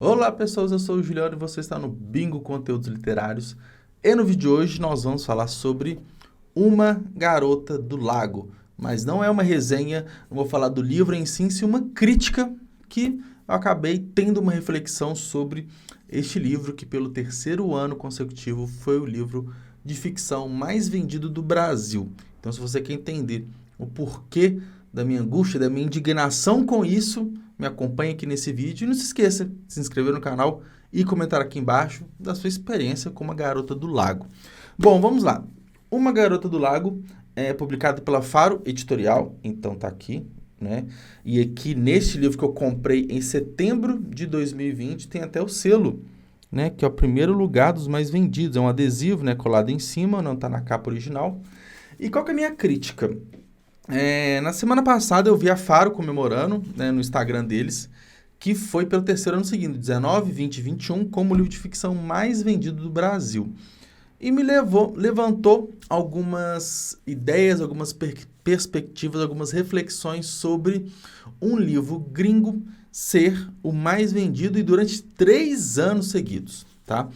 Olá pessoas, eu sou o Juliano e você está no Bingo Conteúdos Literários. E no vídeo de hoje nós vamos falar sobre Uma Garota do Lago. Mas não é uma resenha, não vou falar do livro em si, sim uma crítica que eu acabei tendo uma reflexão sobre este livro, que pelo terceiro ano consecutivo foi o livro de ficção mais vendido do Brasil. Então se você quer entender o porquê da minha angústia, da minha indignação com isso, me acompanhe aqui nesse vídeo e não se esqueça de se inscrever no canal e comentar aqui embaixo da sua experiência com Uma Garota do Lago. Bom, vamos lá. Uma Garota do Lago é publicado pela Faro Editorial, então tá aqui, né? E aqui neste livro que eu comprei em setembro de 2020 tem até o selo, né? Que é o primeiro lugar dos mais vendidos. É um adesivo, né? Colado em cima, não tá na capa original. E qual que é a minha crítica? Na semana passada eu vi a Faro comemorando, né, no Instagram deles, que foi pelo terceiro ano seguinte, 19, 20 e 21, como o livro de ficção mais vendido do Brasil. E levantou algumas ideias, algumas perspectivas, algumas reflexões sobre um livro gringo ser o mais vendido e durante 3 anos seguidos, tá?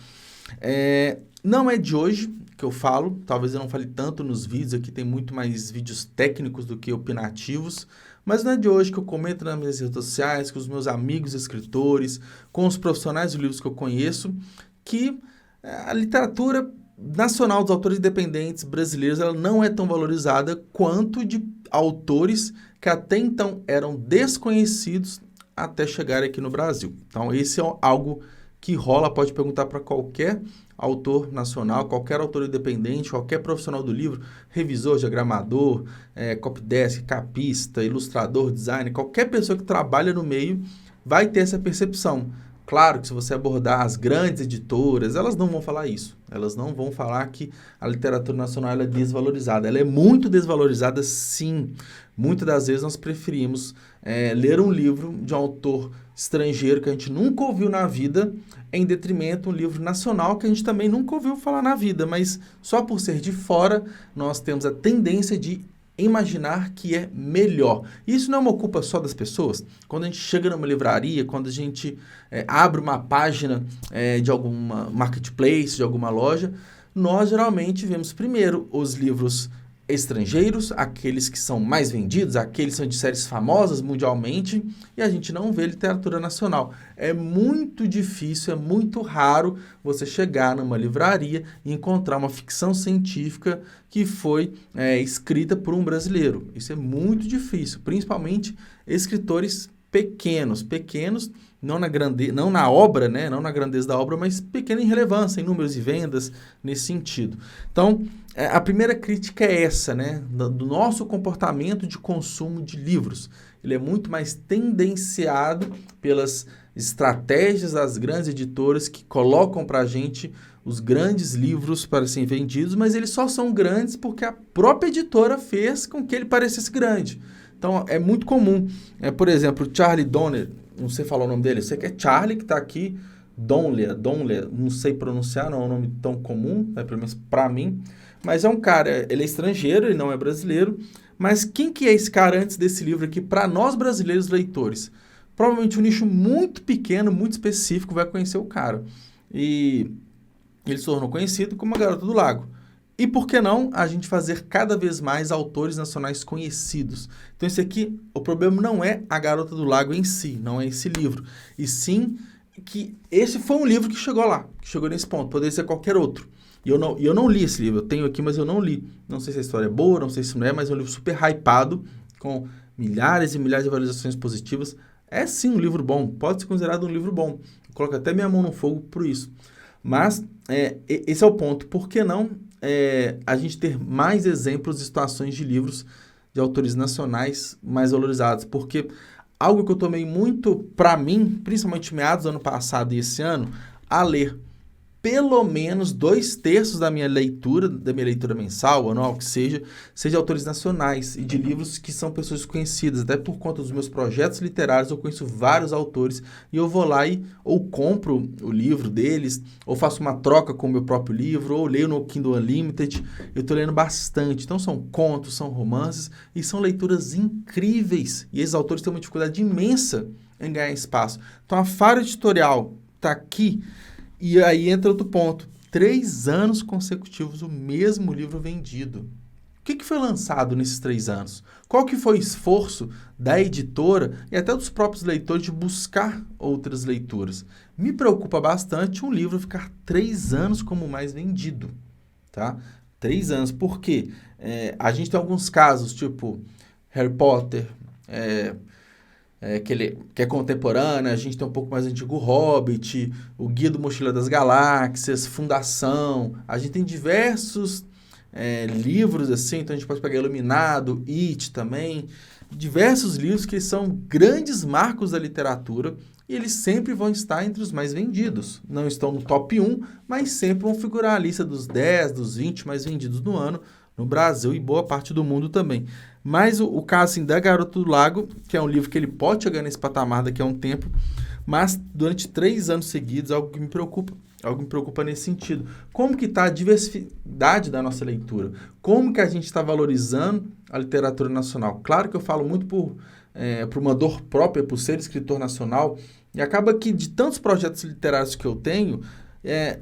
Não é de hoje que eu falo, talvez eu não fale tanto nos vídeos, aqui tem muito mais vídeos técnicos do que opinativos, mas não é de hoje que eu comento nas minhas redes sociais, com os meus amigos escritores, com os profissionais de livros que eu conheço, que a literatura nacional dos autores independentes brasileiros ela não é tão valorizada quanto de autores que até então eram desconhecidos até chegar aqui no Brasil. Então, esse é algo que rola, pode perguntar para qualquer autor nacional, qualquer autor independente, qualquer profissional do livro, revisor, diagramador, copydesk, capista, ilustrador, designer, qualquer pessoa que trabalha no meio vai ter essa percepção. Claro que se você abordar as grandes editoras, elas não vão falar isso. Elas não vão falar que a literatura nacional ela é desvalorizada. Ela é muito desvalorizada, sim. Muitas das vezes nós preferimos ler um livro de um autor estrangeiro que a gente nunca ouviu na vida, em detrimento de um livro nacional que a gente também nunca ouviu falar na vida. Mas só por ser de fora, nós temos a tendência de imaginar que é melhor. Isso não é uma culpa só das pessoas. Quando a gente chega numa livraria, quando a gente abre uma página de alguma marketplace, de alguma loja, nós geralmente vemos primeiro os livros estrangeiros, aqueles que são mais vendidos, aqueles que são de séries famosas mundialmente, e a gente não vê literatura nacional. É muito difícil, é muito raro você chegar numa livraria e encontrar uma ficção científica que foi escrita por um brasileiro. Isso é muito difícil, principalmente escritores pequenos, não na obra, né? Não na grandeza da obra, mas pequena em relevância, em números e vendas, nesse sentido. Então, a primeira crítica é essa, né? Do nosso comportamento de consumo de livros. Ele é muito mais tendenciado pelas estratégias das grandes editoras que colocam para a gente os grandes livros para serem vendidos, mas eles só são grandes porque a própria editora fez com que ele parecesse grande. Então, é muito comum. Por exemplo, Charlie Donner, não sei falar o nome dele, eu sei que é Charlie que está aqui, Donler, não sei pronunciar, não é um nome tão comum, pelo menos para mim, mas é um cara, ele é estrangeiro, ele não é brasileiro, mas quem que é esse cara antes desse livro aqui, para nós brasileiros leitores? Provavelmente um nicho muito pequeno, muito específico vai conhecer o cara. E ele se tornou conhecido como a Garota do Lago. E por que não a gente fazer cada vez mais autores nacionais conhecidos? Então esse aqui, o problema não é a Garota do Lago em si, não é esse livro. E sim que esse foi um livro que chegou lá, que chegou nesse ponto. Poderia ser qualquer outro. E eu não li esse livro, eu tenho aqui, mas eu não li. Não sei se a história é boa, não sei se não é, mas é um livro super hypado, com milhares e milhares de visualizações positivas. É sim um livro bom, pode ser considerado um livro bom. Eu coloco até minha mão no fogo por isso. Mas esse é o ponto. Por que não a gente ter mais exemplos de situações de livros de autores nacionais mais valorizados? Porque algo que eu tomei muito para mim, principalmente meados do ano passado e esse ano, a ler pelo menos 2/3 da minha leitura mensal, anual, que seja de autores nacionais e de livros que são pessoas conhecidas. Até por conta dos meus projetos literários, eu conheço vários autores e eu vou lá e ou compro o livro deles, ou faço uma troca com o meu próprio livro, ou leio no Kindle Unlimited. Eu estou lendo bastante. Então, são contos, são romances e são leituras incríveis. E esses autores têm uma dificuldade imensa em ganhar espaço. Então, a Faro Editorial está aqui e aí entra outro ponto. 3 anos consecutivos o mesmo livro vendido. O que foi lançado nesses 3 anos? Qual que foi o esforço da editora e até dos próprios leitores de buscar outras leituras? Me preocupa bastante um livro ficar 3 anos como o mais vendido, tá? 3 anos, por quê? A gente tem alguns casos, tipo Harry Potter, que é contemporânea, a gente tem um pouco mais antigo, o Hobbit, o Guia do Mochila das Galáxias, Fundação, a gente tem diversos livros assim, então a gente pode pegar Iluminado, It também, diversos livros que são grandes marcos da literatura e eles sempre vão estar entre os mais vendidos. Não estão no top 1, mas sempre vão figurar a lista dos 10, dos 20 mais vendidos no ano, no Brasil e boa parte do mundo também. Mas o caso assim, da Garota do Lago, que é um livro que ele pode chegar nesse patamar daqui a um tempo, mas durante 3 anos seguidos, algo que me preocupa nesse sentido. Como que está a diversidade da nossa leitura? Como que a gente está valorizando a literatura nacional? Claro que eu falo muito por uma dor própria, por ser escritor nacional, e acaba que de tantos projetos literários que eu tenho,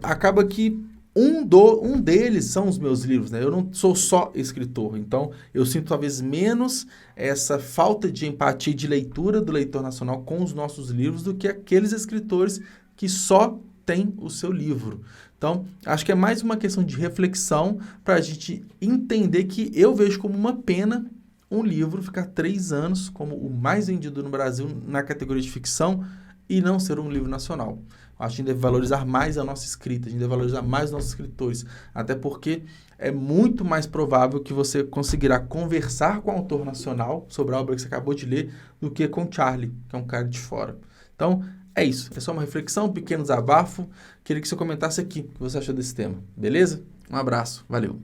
acaba que um deles são os meus livros, né? Eu não sou só escritor, então eu sinto talvez menos essa falta de empatia e de leitura do leitor nacional com os nossos livros do que aqueles escritores que só têm o seu livro. Então, acho que é mais uma questão de reflexão para a gente entender que eu vejo como uma pena um livro ficar 3 anos como o mais vendido no Brasil na categoria de ficção e não ser um livro nacional. Acho que a gente deve valorizar mais a nossa escrita, a gente deve valorizar mais os nossos escritores, até porque é muito mais provável que você conseguirá conversar com o autor nacional sobre a obra que você acabou de ler do que com o Charlie, que é um cara de fora. Então, é isso. É só uma reflexão, um pequeno desabafo. Queria que você comentasse aqui o que você achou desse tema. Beleza? Um abraço. Valeu.